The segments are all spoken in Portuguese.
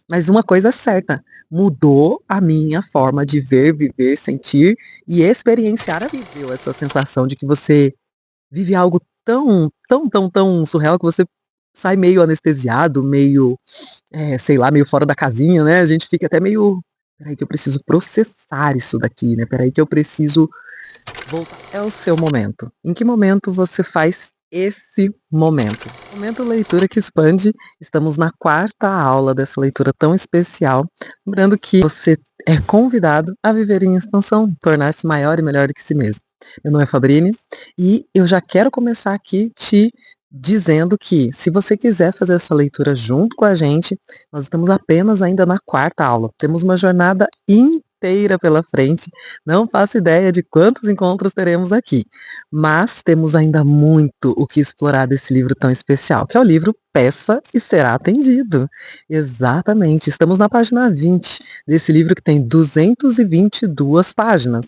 Mas uma coisa é certa, mudou a minha forma de ver, viver, sentir e experienciar a vida. Deu essa sensação de que você vive algo tão surreal que você sai meio anestesiado, meio, sei lá, meio fora da casinha, né, a gente fica até meio: "Espera aí que eu preciso processar isso daqui, né, espera aí que eu preciso voltar". É o seu momento. Em que momento você faz esse momento? Momento leitura que expande, estamos na quarta aula dessa leitura tão especial. Lembrando que você é convidado a viver em expansão, tornar-se maior e melhor do que si mesmo. Meu nome é Fabrini e eu já quero começar aqui te dizendo que, se você quiser fazer essa leitura junto com a gente, nós estamos apenas ainda na quarta aula. Temos uma jornada inteira pela frente, não faço ideia de quantos encontros teremos aqui, mas temos ainda muito o que explorar desse livro tão especial, que é o livro Peça e Será Atendido. Exatamente, estamos na página 20 desse livro que tem 222 páginas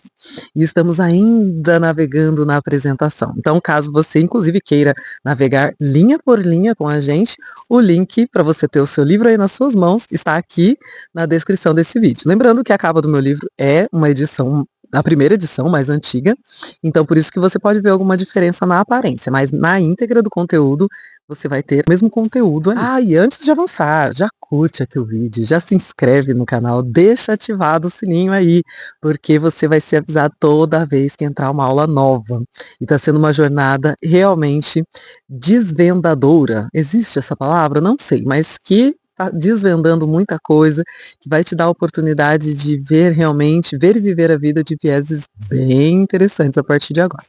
e estamos ainda navegando na apresentação. Então, caso você inclusive queira navegar linha por linha com a gente, o link para você ter o seu livro aí nas suas mãos está aqui na descrição desse vídeo. Lembrando que a capa do meu livro é uma edição, a primeira edição mais antiga, então por isso que você pode ver alguma diferença na aparência, mas na íntegra do conteúdo você vai ter o mesmo conteúdo ali. Ah, e antes de avançar, já curte aqui o vídeo, já se inscreve no canal, deixa ativado o sininho aí, porque você vai ser avisado toda vez que entrar uma aula nova. E está sendo uma jornada realmente desvendadora. Existe essa palavra? Não sei, mas que está desvendando muita coisa, que vai te dar a oportunidade de ver realmente, ver e viver a vida de vieses bem interessantes a partir de agora.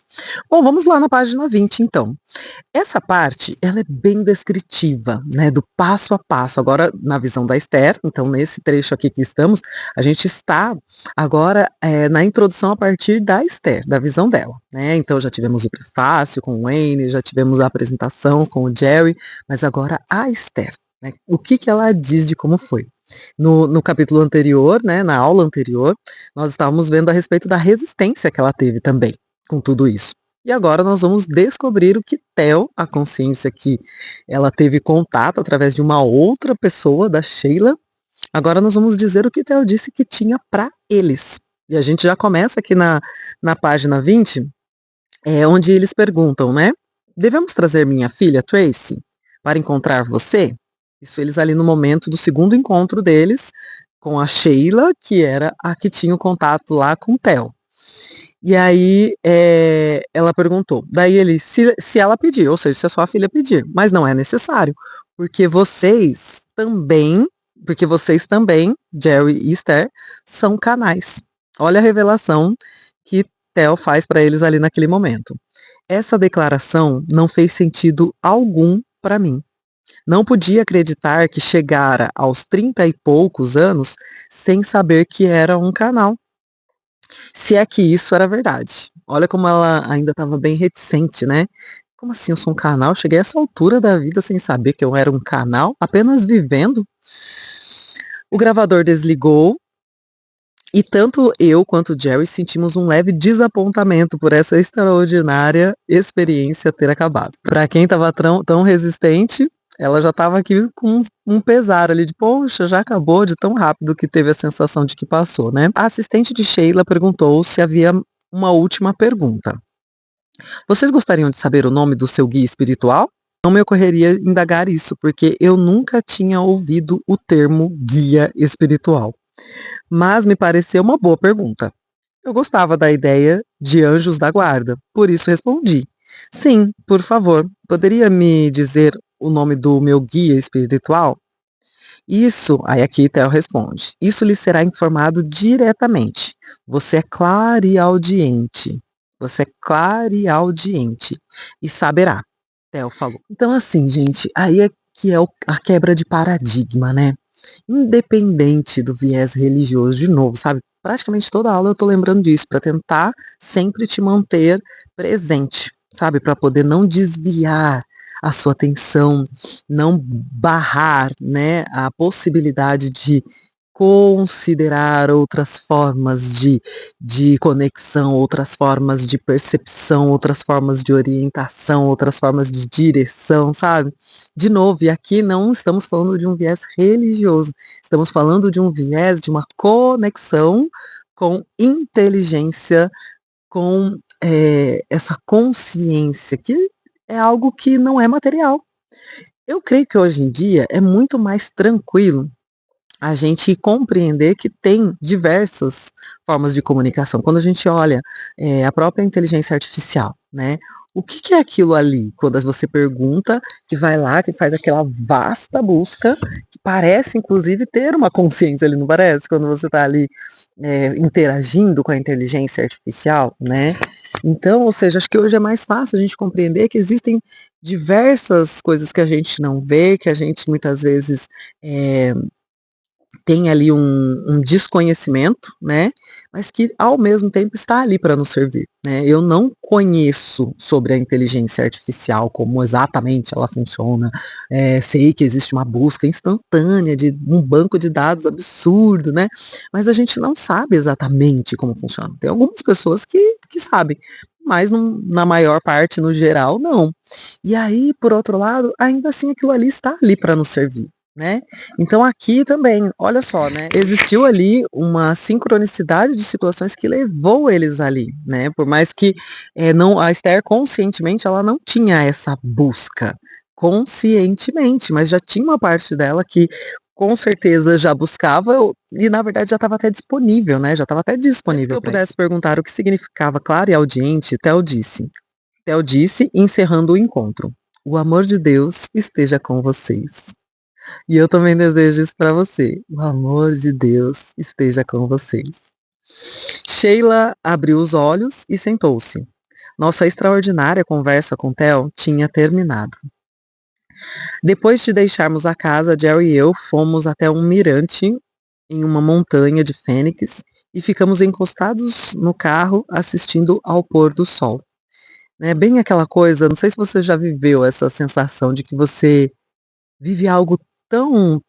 Bom, vamos lá na página 20 então. Essa parte, ela é bem descritiva, né, do passo a passo, agora na visão da Esther, então nesse trecho aqui que estamos, a gente está agora na introdução a partir da Esther, da visão dela, né, então já tivemos o prefácio com o Wayne, já tivemos a apresentação com o Jerry, mas agora a Esther, né, o que que ela diz de como foi. No capítulo anterior, né, na aula anterior, nós estávamos vendo a respeito da resistência que ela teve também com tudo isso. E agora nós vamos descobrir o que Theo, a consciência que ela teve contato através de uma outra pessoa, da Sheila, agora nós vamos dizer o que Theo disse que tinha para eles. E a gente já começa aqui na página 20, onde eles perguntam, né? Devemos trazer minha filha, Tracy, para encontrar você? Isso eles ali no momento do segundo encontro deles com a Sheila, que era a que tinha o contato lá com o Theo. E aí ela perguntou, daí ele, se ela pedir, ou seja, se a sua filha pedir, mas não é necessário, porque vocês também, Jerry e Esther, são canais. Olha a revelação que Theo faz para eles ali naquele momento. Essa declaração não fez sentido algum para mim. Não podia acreditar que chegara aos 30 e poucos anos sem saber que era um canal. Se é que isso era verdade. Olha como ela ainda estava bem reticente, né. "Como assim eu sou um canal? Cheguei a essa altura da vida sem saber que eu era um canal, apenas vivendo?". O gravador desligou, e tanto eu quanto o Jerry sentimos um leve desapontamento por essa extraordinária experiência ter acabado. Para quem estava tão resistente, ela já estava aqui com um pesar ali de: "Poxa, já acabou de tão rápido que teve a sensação de que passou", né. A assistente de Sheila perguntou se havia uma última pergunta. "Vocês gostariam de saber o nome do seu guia espiritual?". Não me ocorreria indagar isso, porque eu nunca tinha ouvido o termo guia espiritual, mas me pareceu uma boa pergunta. Eu gostava da ideia de anjos da guarda, por isso respondi: "Sim, por favor, poderia me dizer o nome do meu guia espiritual?". Isso, aí aqui Theo responde: "Isso lhe será informado diretamente. Você é clariaudiente. Você é clariaudiente e saberá", Theo falou. Então assim, gente, aí é que é a quebra de paradigma, né. Independente do viés religioso, de novo, sabe, praticamente toda aula eu tô lembrando disso, para tentar sempre te manter presente, sabe, para poder não desviar a sua atenção, não barrar, né, a possibilidade de considerar outras formas de conexão, outras formas de percepção, outras formas de orientação, outras formas de direção, sabe? De novo, e aqui não estamos falando de um viés religioso, estamos falando de um viés de uma conexão com inteligência, com essa consciência, que é algo que não é material. Eu creio que hoje em dia é muito mais tranquilo a gente compreender que tem diversas formas de comunicação. Quando a gente olha, a própria inteligência artificial, né, o que que é aquilo ali? Quando você pergunta, que vai lá, que faz aquela vasta busca, que parece inclusive ter uma consciência ali, não parece? Quando você está ali, interagindo com a inteligência artificial, né. Então, ou seja, acho que hoje é mais fácil a gente compreender que existem diversas coisas que a gente não vê, que a gente muitas vezes, eh tem ali um desconhecimento, né, mas que ao mesmo tempo está ali para nos servir, né. Eu não conheço sobre a inteligência artificial, como exatamente ela funciona, sei que existe uma busca instantânea de um banco de dados absurdo, né, mas a gente não sabe exatamente como funciona. Tem algumas pessoas que sabem, mas na maior parte, no geral, não. E aí, por outro lado, ainda assim aquilo ali está ali para nos servir, né. Então aqui também, olha só, né, existiu ali uma sincronicidade de situações que levou eles ali, né, por mais que, não a Esther conscientemente ela não tinha essa busca, conscientemente, mas já tinha uma parte dela que com certeza já buscava e na verdade já estava até disponível, né, já estava até disponível. Antes que eu pudesse perguntar o que significava claro e audiente, Theo disse encerrando o encontro: "O amor de Deus esteja com vocês". E eu também desejo isso para você. O amor de Deus esteja com vocês. Sheila abriu os olhos e sentou-se. Nossa extraordinária conversa com Theo tinha terminado. Depois de deixarmos a casa, Jerry e eu fomos até um mirante em uma montanha de Fênix e ficamos encostados no carro assistindo ao pôr do sol. É bem aquela coisa, não sei se você já viveu essa sensação de que você vive algo tão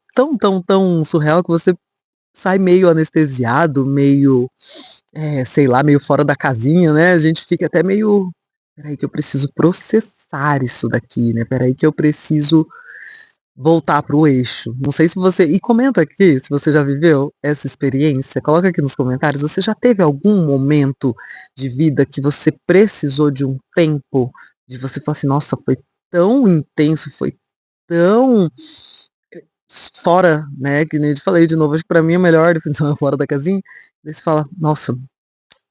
surreal que você sai meio anestesiado, meio, sei lá, meio fora da casinha, né, a gente fica até meio: "Espera aí que eu preciso processar isso daqui, né, espera aí que eu preciso voltar para o eixo". Não sei se você comenta aqui se você já viveu essa experiência, coloca aqui nos comentários, você já teve algum momento de vida que você precisou de um tempo, de você falar assim: "Nossa, foi tão intenso, foi tão fora, né", que nem eu te falei de novo, acho que pra mim a melhor definição é fora da casinha, daí você fala: "Nossa,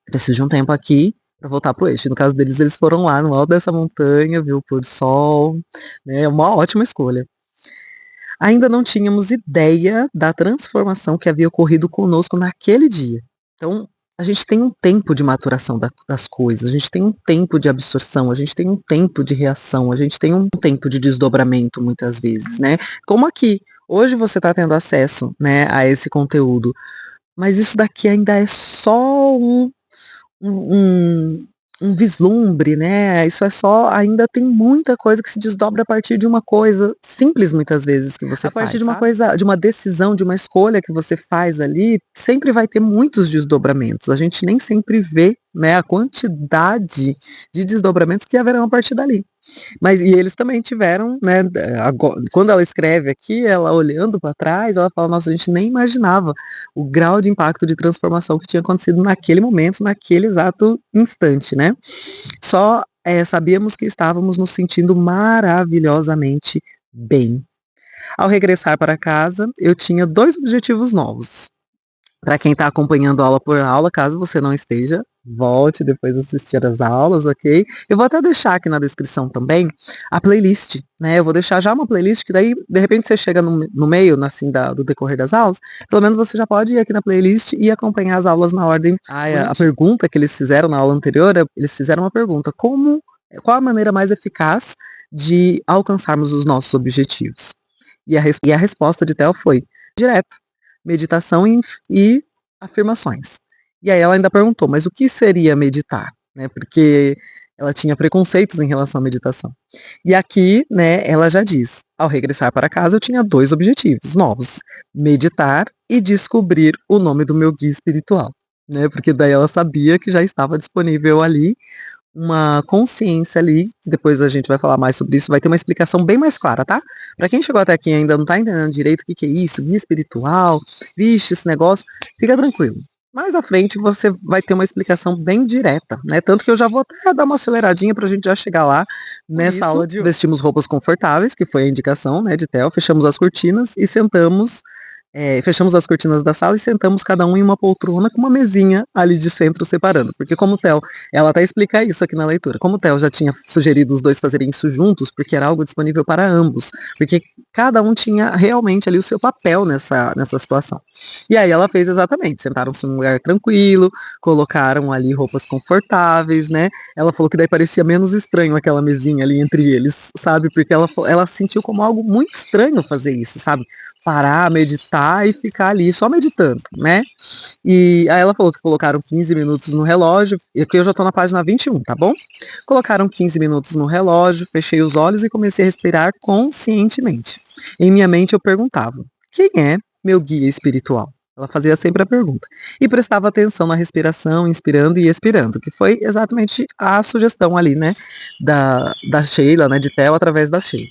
preciso de um tempo aqui pra voltar para o eixo". No caso deles, eles foram lá no alto dessa montanha, ver o pôr do sol, né, é uma ótima escolha. Ainda não tínhamos ideia da transformação que havia ocorrido conosco naquele dia. Então, a gente tem um tempo de maturação das coisas, a gente tem um tempo de absorção, a gente tem um tempo de reação, a gente tem um tempo de desdobramento muitas vezes, né. Como aqui, hoje você está tendo acesso, né, a esse conteúdo, mas isso daqui ainda é só um um vislumbre, né, isso é só ainda tem muita coisa que se desdobra a partir de uma coisa simples muitas vezes que você faz, a partir de uma coisa de uma decisão, de uma escolha que você faz ali, sempre vai ter muitos desdobramentos, a gente nem sempre vê, né, a quantidade de desdobramentos que haverão a partir dali. Mas e eles também tiveram, né, quando ela escreve aqui, ela olhando para trás, ela fala: "Nossa, a gente nem imaginava o grau de impacto de transformação que tinha acontecido naquele momento, naquele exato instante, né. Só, sabíamos que estávamos nos sentindo maravilhosamente bem". Ao regressar para casa, eu tinha 2 objetivos novos. Para quem está acompanhando aula por aula, caso você não esteja, volte depois assistir as aulas, ok? Eu vou até deixar aqui na descrição também a playlist, né? Eu vou deixar já uma playlist que daí, de repente, você chega no meio, assim, do decorrer das aulas, pelo menos você já pode ir aqui na playlist e acompanhar as aulas na ordem. A pergunta que eles fizeram na aula anterior, eles fizeram uma pergunta: qual a maneira mais eficaz de alcançarmos os nossos objetivos? E a resposta de Theo foi direto, meditação e afirmações. E aí ela ainda perguntou: "Mas o que seria meditar?", né, porque ela tinha preconceitos em relação à meditação. E aqui, né, ela já diz: ao regressar para casa, eu tinha 2 objetivos novos: meditar e descobrir o nome do meu guia espiritual, né, porque daí ela sabia que já estava disponível ali uma consciência ali, que depois a gente vai falar mais sobre isso, vai ter uma explicação bem mais clara, tá? Para quem chegou até aqui e ainda não tá entendendo direito o que que é isso, guia espiritual, vixe, esse negócio, fica tranquilo. Mais à frente você vai ter uma explicação bem direta, né? Tanto que eu já vou até dar uma aceleradinha pra gente já chegar lá nessa aula de hoje. Vestimos roupas confortáveis, que foi a indicação, né, de Theo, fechamos as cortinas e sentamos fechamos as cortinas da sala e sentamos cada um em uma poltrona com uma mesinha ali de centro separando. Porque como o Theo, ela até explica isso aqui na leitura, como o Theo já tinha sugerido os dois fazerem isso juntos, porque era algo disponível para ambos, porque cada um tinha realmente ali o seu papel nessa situação. E aí ela fez exatamente, sentaram-se num lugar tranquilo, colocaram ali roupas confortáveis, né? Ela falou que daí parecia menos estranho aquela mesinha ali entre eles, sabe? Porque ela sentiu como algo muito estranho fazer isso, sabe? Parar, meditar e ficar ali só meditando, né? E aí ela falou que colocaram 15 minutos no relógio, e aqui eu já tô na página 21, tá bom? Colocaram 15 minutos no relógio, fechei os olhos e comecei a respirar conscientemente. Em minha mente eu perguntava: quem é meu guia espiritual? Ela fazia sempre a pergunta. E prestava atenção na respiração, inspirando e expirando, que foi exatamente a sugestão ali, né, da Sheila, né, de Theo, através da Sheila.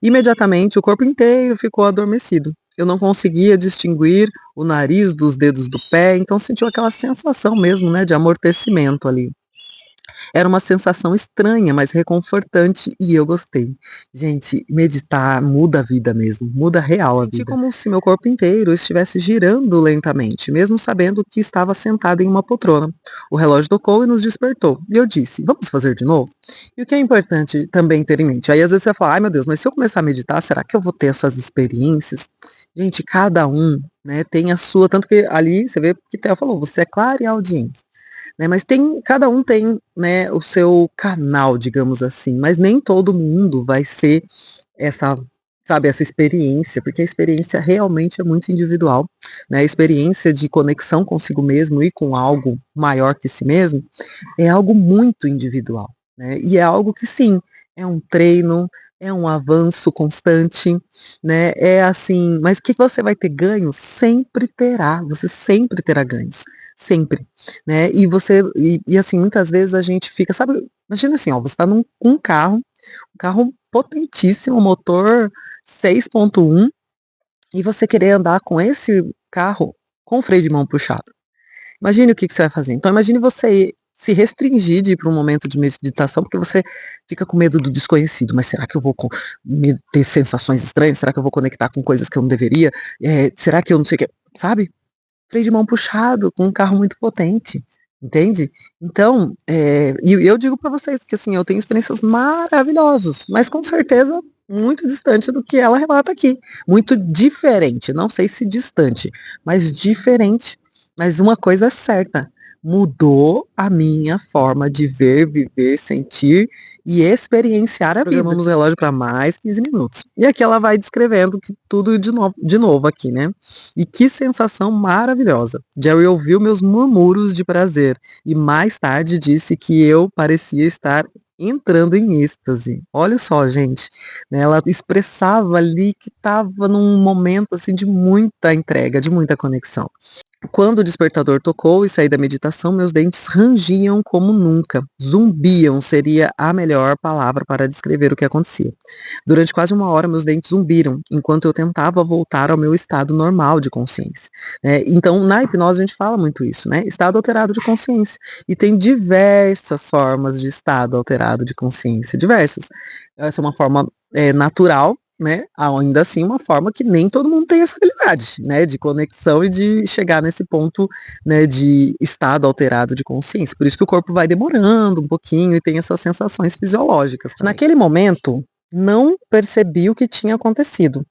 Imediatamente o corpo inteiro ficou adormecido. Eu não conseguia distinguir o nariz dos dedos do pé, então sentiu aquela sensação mesmo, né, de amortecimento ali. Era uma sensação estranha, mas reconfortante e eu gostei. Gente, meditar muda a vida mesmo, muda real a vida. Senti como se meu corpo inteiro estivesse girando lentamente, mesmo sabendo que estava sentada em uma poltrona. O relógio tocou e nos despertou. E eu disse: vamos fazer de novo? E o que é importante também ter em mente? Aí às vezes você fala: ai meu Deus, mas se eu começar a meditar, será que eu vou ter essas experiências? Gente, cada um, né, tem a sua, tanto que ali você vê que Theo falou, você é claro e audiente, né, mas cada um tem, né, o seu canal, digamos assim, mas nem todo mundo vai ser essa, sabe, essa experiência, porque a experiência realmente é muito individual, né, a experiência de conexão consigo mesmo e com algo maior que si mesmo é algo muito individual, né, e é algo que sim, é um treino, é um avanço constante, né, é assim, mas que você vai ter ganhos, sempre terá, você sempre terá ganhos, sempre, né, e assim, muitas vezes a gente fica, sabe, imagina assim, ó, você tá um carro potentíssimo, motor 6.1, e você querer andar com esse carro com freio de mão puxado. Imagine o que que você vai fazer. Então imagine você se restringir de ir para um momento de meditação, porque você fica com medo do desconhecido. Mas será que eu vou ter sensações estranhas? Será que eu vou conectar com coisas que eu não deveria? Será que eu não sei o que, sabe? Freio de mão puxado, com um carro muito potente, entende? Então, e eu digo para vocês que assim, eu tenho experiências maravilhosas, mas com certeza muito distante do que ela relata aqui. Muito diferente, não sei se distante, mas diferente. Mas uma coisa é certa, mudou a minha forma de ver, viver, sentir e experienciar a vida. Programamos o relógio para mais 15 minutos. E aqui ela vai descrevendo que tudo de novo aqui, né? E que sensação maravilhosa. Jerry ouviu meus murmúrios de prazer e mais tarde disse que eu parecia estar entrando em êxtase. Olha só, gente, né, ela expressava ali que estava num momento assim de muita entrega, de muita conexão. Quando o despertador tocou e saí da meditação, meus dentes rangiam como nunca. Zumbiam seria a melhor palavra para descrever o que acontecia. Durante quase uma hora, meus dentes zumbiram, enquanto eu tentava voltar ao meu estado normal de consciência, né? Então, na hipnose, a gente fala muito isso, né? Estado alterado de consciência. E tem diversas formas de estado alterado de consciência, diversas. Essa é uma forma natural, né, ainda assim uma forma que nem todo mundo tem essa habilidade, né, de conexão e de chegar nesse ponto, né, de estado alterado de consciência. Por isso que o corpo vai demorando um pouquinho e tem essas sensações fisiológicas também. Naquele momento, não percebi o que tinha acontecido,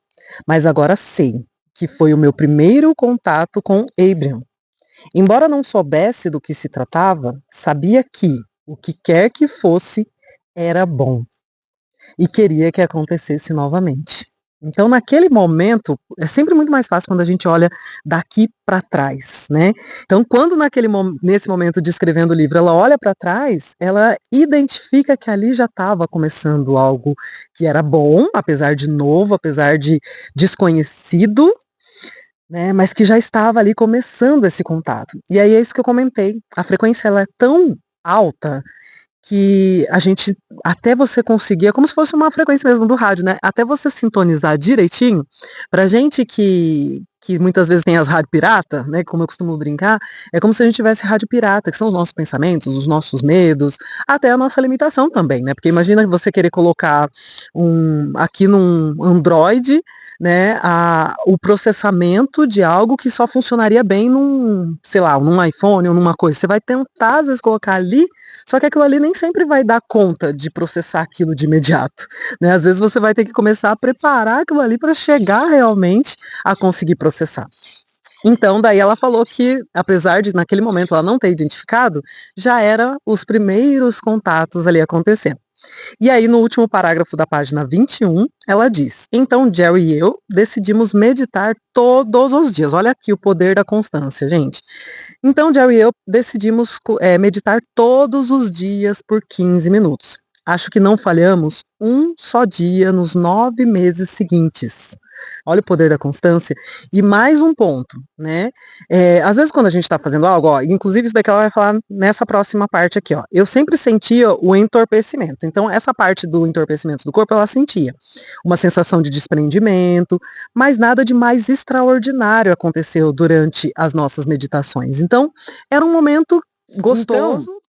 mas agora sei que foi o meu primeiro contato com Abraham. Embora não soubesse do que se tratava, sabia que o que quer que fosse era bom e queria que acontecesse novamente. Então, naquele momento, é sempre muito mais fácil quando a gente olha daqui para trás, né. Então, quando nesse momento de escrevendo o livro, ela olha para trás, ela identifica que ali já estava começando algo que era bom, apesar de novo, apesar de desconhecido, né, mas que já estava ali começando esse contato. E aí é isso que eu comentei, a frequência ela é tão alta que a gente até você conseguir é como se fosse uma frequência mesmo do rádio, né, até você sintonizar direitinho, pra gente que muitas vezes tem as rádio pirata, né, como eu costumo brincar, é como se a gente tivesse rádio pirata, que são os nossos pensamentos, os nossos medos, até a nossa limitação também, né, porque imagina você querer colocar aqui num Android, né, o processamento de algo que só funcionaria bem num, sei lá, num iPhone ou numa coisa, você vai tentar às vezes colocar ali, só que aquilo ali nem sempre vai dar conta de processar aquilo de imediato, né, às vezes você vai ter que começar a preparar aquilo ali para chegar realmente a conseguir processar. Então, daí ela falou que, apesar de naquele momento ela não ter identificado, já era os primeiros contatos ali acontecendo. E aí, no último parágrafo da página 21, ela diz: então Jerry e eu decidimos meditar todos os dias. Olha aqui o poder da constância, gente. Então, Jerry e eu decidimos meditar todos os dias por 15 minutos. Acho que não falhamos um só dia nos 9 meses seguintes. Olha o poder da constância. E mais um ponto, né? Às vezes, quando a gente está fazendo algo, ó, inclusive isso daqui ela vai falar nessa próxima parte aqui, ó. Eu sempre sentia o entorpecimento. Então, essa parte do entorpecimento do corpo, ela sentia uma sensação de desprendimento, mas nada de mais extraordinário aconteceu durante as nossas meditações. Então, era um momento gostoso. Então,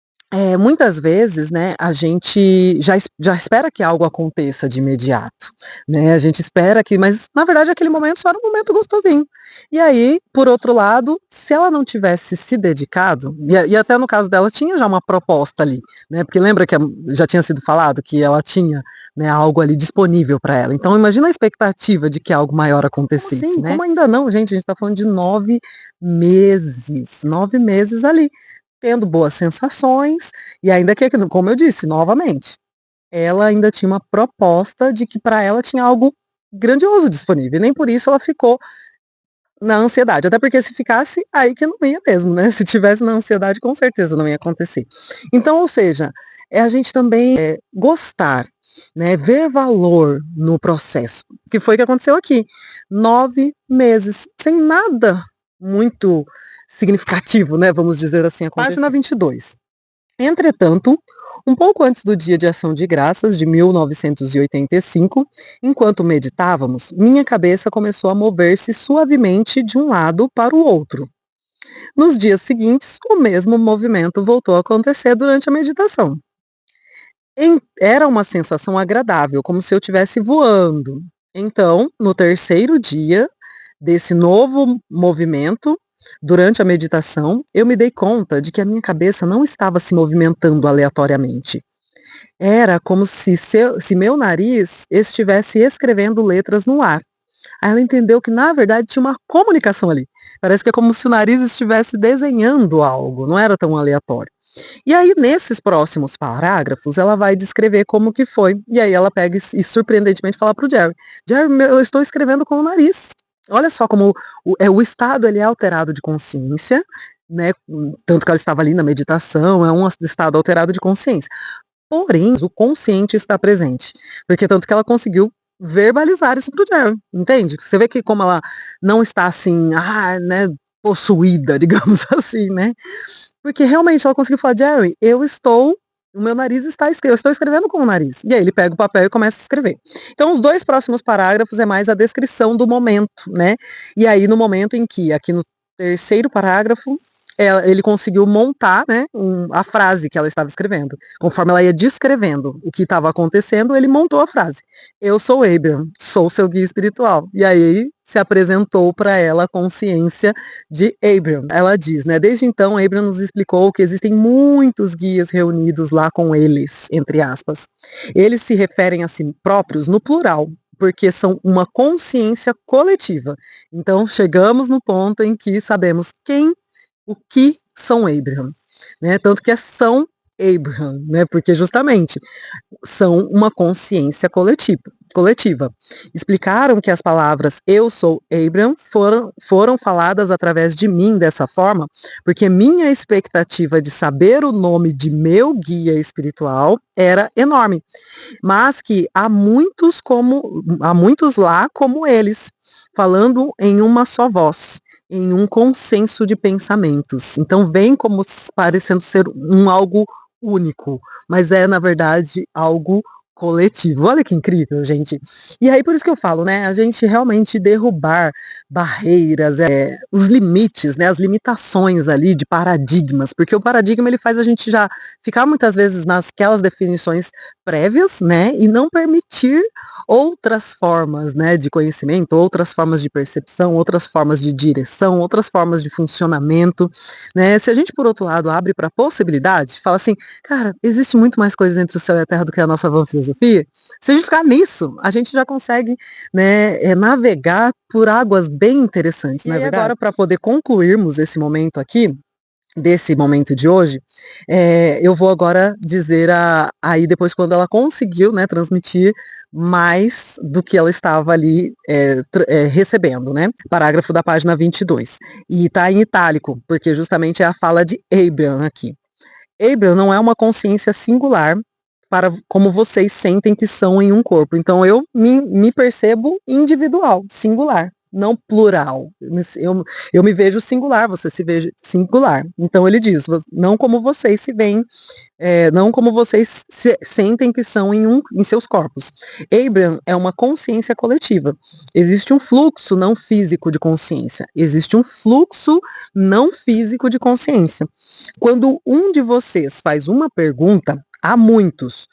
muitas vezes, né, a gente já espera que algo aconteça de imediato, né, a gente espera que mas na verdade aquele momento só era um momento gostosinho. E aí, por outro lado, se ela não tivesse se dedicado, e até no caso dela tinha já uma proposta ali, né, porque lembra que já tinha sido falado que ela tinha, né, algo ali disponível para ela, então imagina a expectativa de que algo maior acontecesse, como assim? Né. Como ainda não, gente, a gente está falando de 9 meses, 9 meses ali tendo boas sensações, e ainda que, como eu disse, novamente, ela ainda tinha uma proposta de que para ela tinha algo grandioso disponível, e nem por isso ela ficou na ansiedade, até porque se ficasse, aí que não ia mesmo, né, se tivesse na ansiedade, com certeza não ia acontecer. Então, ou seja, é a gente também, gostar, né, ver valor no processo, que foi o que aconteceu aqui, 9 meses, sem nada muito significativo, né, vamos dizer assim, acontecer. Página 22. Entretanto, um pouco antes do Dia de Ação de Graças de 1985, enquanto meditávamos, minha cabeça começou a mover-se suavemente de um lado para o outro. Nos dias seguintes, o mesmo movimento voltou a acontecer durante a meditação. Era uma sensação agradável, como se eu estivesse voando. Então, no terceiro dia desse novo movimento, durante a meditação, eu me dei conta de que a minha cabeça não estava se movimentando aleatoriamente. Era como se meu nariz estivesse escrevendo letras no ar. Aí ela entendeu que, na verdade, tinha uma comunicação ali. Parece que é como se o nariz estivesse desenhando algo, não era tão aleatório. E aí, nesses próximos parágrafos, ela vai descrever como que foi. E aí ela pega e surpreendentemente fala para o Jerry: Jerry, eu estou escrevendo com o nariz. Olha só como o estado ele é alterado de consciência, né? Tanto que ela estava ali na meditação, é um estado alterado de consciência. Porém, o consciente está presente. Porque tanto que ela conseguiu verbalizar isso para o Jerry, entende? Você vê que como ela não está assim, né, possuída, digamos assim, né? Porque realmente ela conseguiu falar: "Jerry, o meu nariz está eu estou escrevendo com o nariz". E aí ele pega o papel e começa a escrever. Então os 2 próximos parágrafos é mais a descrição do momento, né. E aí no momento em que, aqui no terceiro parágrafo, ele conseguiu montar, né, a frase que ela estava escrevendo. Conforme ela ia descrevendo o que estava acontecendo, ele montou a frase: "Eu sou Abraham, sou seu guia espiritual". E aí se apresentou para ela a consciência de Abraham. Ela diz, né, desde então Abraham nos explicou que existem muitos guias reunidos lá com eles, entre aspas. Eles se referem a si próprios no plural, porque são uma consciência coletiva. Então chegamos no ponto em que sabemos quem, o que são Abraham, né? Tanto que é são Abraham, né? Porque justamente são uma consciência coletiva. Explicaram que as palavras eu sou Abraham foram faladas através de mim dessa forma, porque minha expectativa de saber o nome de meu guia espiritual era enorme, mas que há muitos lá como eles, falando em uma só voz, em um consenso de pensamentos. Então vem como parecendo ser algo único, mas é na verdade algo coletivo. Olha que incrível, gente. E aí por isso que eu falo, né, a gente realmente derrubar barreiras, os limites, né, as limitações ali de paradigmas, porque o paradigma ele faz a gente já ficar muitas vezes nasquelas definições prévias, né, e não permitir outras formas, né, de conhecimento, outras formas de percepção, outras formas de direção, outras formas de funcionamento, né? Se a gente, por outro lado, abre para possibilidade, fala assim, cara, existe muito mais coisa entre o céu e a terra do que a nossa vã filosofia. Se a gente ficar nisso, a gente já consegue, né, navegar por águas bem interessantes, não é verdade? Agora, para poder concluirmos esse momento aqui, desse momento de hoje, eu vou agora dizer aí depois quando ela conseguiu, né, transmitir mais do que ela estava ali recebendo, né? Parágrafo da página 22. E está em itálico, porque justamente é a fala de Abraham aqui. Abraham não é uma consciência singular para como vocês sentem que são em um corpo. Então eu me percebo individual, singular, não plural. Eu me vejo singular, você se veja singular. Então ele diz, não como vocês se veem, não como vocês sentem que são em seus corpos. Abraham é uma consciência coletiva. Existe um fluxo não físico de consciência. Existe um fluxo não físico de consciência. Quando um de vocês faz uma pergunta, há muitos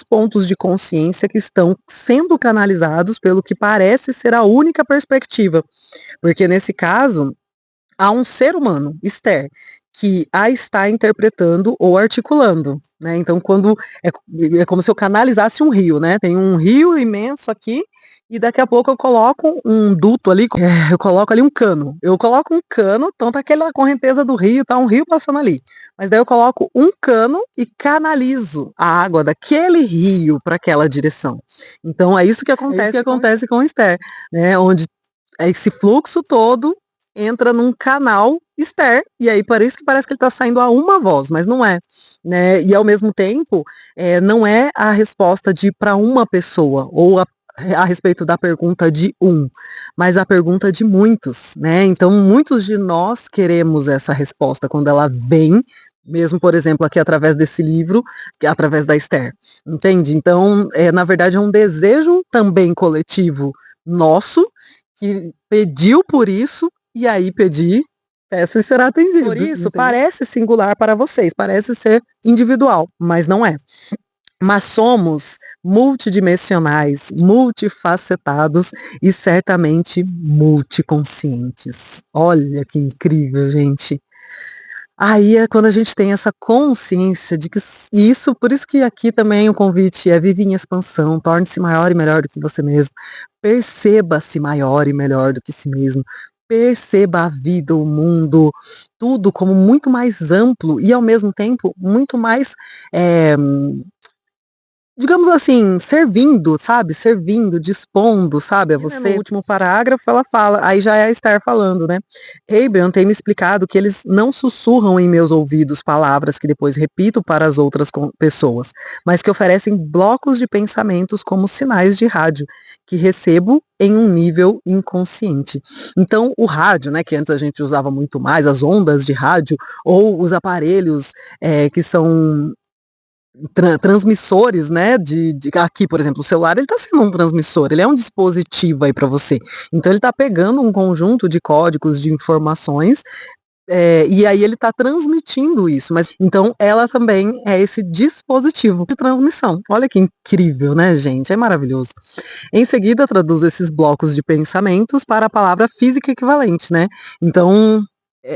pontos de consciência que estão sendo canalizados pelo que parece ser a única perspectiva. Porque nesse caso, há um ser humano, Esther, que a está interpretando ou articulando, né? Então, quando é como se eu canalizasse um rio, né? Tem um rio imenso aqui e daqui a pouco eu coloco um duto ali, eu coloco ali um cano. Eu coloco um cano, então tá aquela correnteza do rio, tá um rio passando ali. Mas daí eu coloco um cano e canalizo a água daquele rio para aquela direção. Então é isso que acontece com Esther, né? Onde esse fluxo todo entra num canal Esther, e aí parece que ele está saindo a uma voz, mas não é, né? E ao mesmo tempo, não é a resposta de para uma pessoa, ou a respeito da pergunta de mas a pergunta de muitos, né? Então, muitos de nós queremos essa resposta quando ela vem, mesmo, por exemplo, aqui através desse livro, através da Esther, entende? Então, na verdade, é um desejo também coletivo nosso, que pediu por isso, e aí pedir, peça e será atendido. Por isso, parece singular para vocês, parece ser individual, mas não é. Mas somos multidimensionais, multifacetados e certamente multiconscientes. Olha que incrível, gente. Aí é quando a gente tem essa consciência de que isso, por isso que aqui também o convite é vive em expansão, torne-se maior e melhor do que você mesmo, perceba-se maior e melhor do que si mesmo, perceba a vida, o mundo, tudo como muito mais amplo e ao mesmo tempo muito mais digamos assim, servindo, sabe? Servindo, dispondo, sabe, a você. No último parágrafo ela fala, aí já é a Esther falando, né? Abraham tem me explicado que eles não sussurram em meus ouvidos palavras que depois repito para as outras pessoas, mas que oferecem blocos de pensamentos como sinais de rádio, que recebo em um nível inconsciente. Então, o rádio, né, que antes a gente usava muito mais, as ondas de rádio, ou os aparelhos que são transmissores, né, aqui, por exemplo, o celular, ele está sendo um transmissor, ele é um dispositivo aí para você. Então ele está pegando um conjunto de códigos, de informações, e aí ele está transmitindo isso, mas então ela também é esse dispositivo de transmissão. Olha que incrível, né, gente? É maravilhoso. Em seguida, traduzo esses blocos de pensamentos para a palavra física equivalente, né? Então,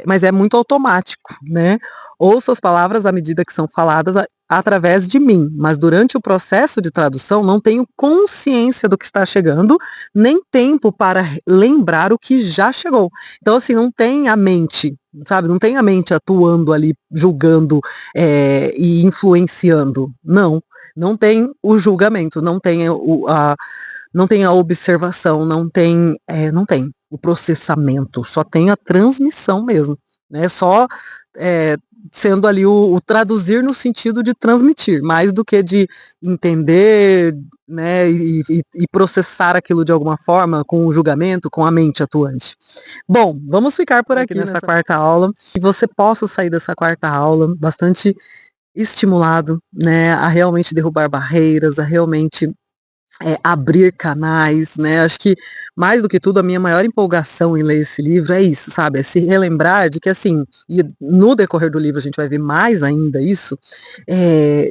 mas é muito automático, né? Ouço as palavras à medida que são faladas através de mim, mas durante o processo de tradução não tenho consciência do que está chegando, nem tempo para lembrar o que já chegou. Então, assim, não tem a mente, sabe? Não tem a mente atuando ali, julgando, e influenciando. Não, não tem o julgamento, não tem a observação, não tem o processamento, só tem a transmissão mesmo, né? Só é, sendo ali o traduzir no sentido de transmitir, mais do que de entender, né, e processar aquilo de alguma forma com o julgamento, com a mente atuante. Bom, vamos ficar por aqui nessa quarta aula, que você possa sair dessa quarta aula bastante estimulado, né, a realmente derrubar barreiras, a realmente abrir canais, né? Acho que mais do que tudo a minha maior empolgação em ler esse livro é isso, sabe? É se relembrar de que assim, e no decorrer do livro a gente vai ver mais ainda isso,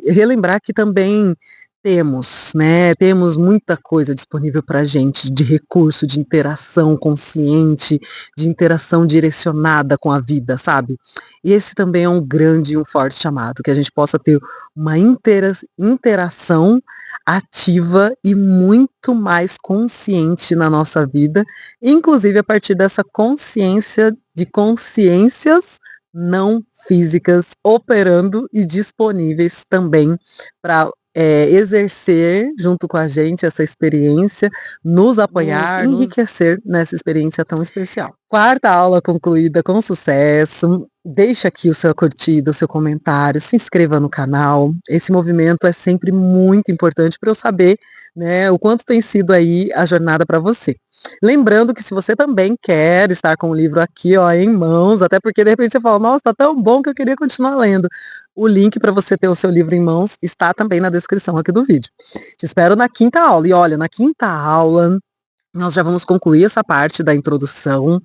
relembrar que também temos, né? Temos muita coisa disponível para a gente de recurso, de interação consciente, de interação direcionada com a vida, sabe? E esse também é um grande e um forte chamado, que a gente possa ter uma interação ativa e muito mais consciente na nossa vida, inclusive a partir dessa consciência de consciências não físicas operando e disponíveis também para exercer junto com a gente essa experiência, nos apoiar, nos enriquecer nessa experiência tão especial. Quarta aula concluída com sucesso. Deixa aqui o seu curtida, o seu comentário, se inscreva no canal. Esse movimento é sempre muito importante para eu saber, né, o quanto tem sido aí a jornada para você. Lembrando que se você também quer estar com o livro aqui, ó, em mãos, até porque de repente você fala, nossa, tá tão bom que eu queria continuar lendo. O link para você ter o seu livro em mãos está também na descrição aqui do vídeo. Te espero na quinta aula. E olha, na quinta aula nós já vamos concluir essa parte da introdução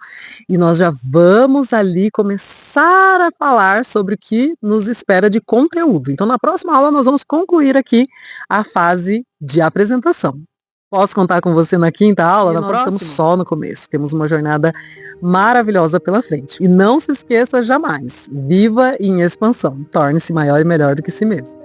e nós já vamos ali começar a falar sobre o que nos espera de conteúdo. Então, na próxima aula, nós vamos concluir aqui a fase de apresentação. Posso contar com você na quinta aula? Nós estamos só no começo. Temos uma jornada maravilhosa pela frente. E não se esqueça jamais, viva em expansão. Torne-se maior e melhor do que si mesmo.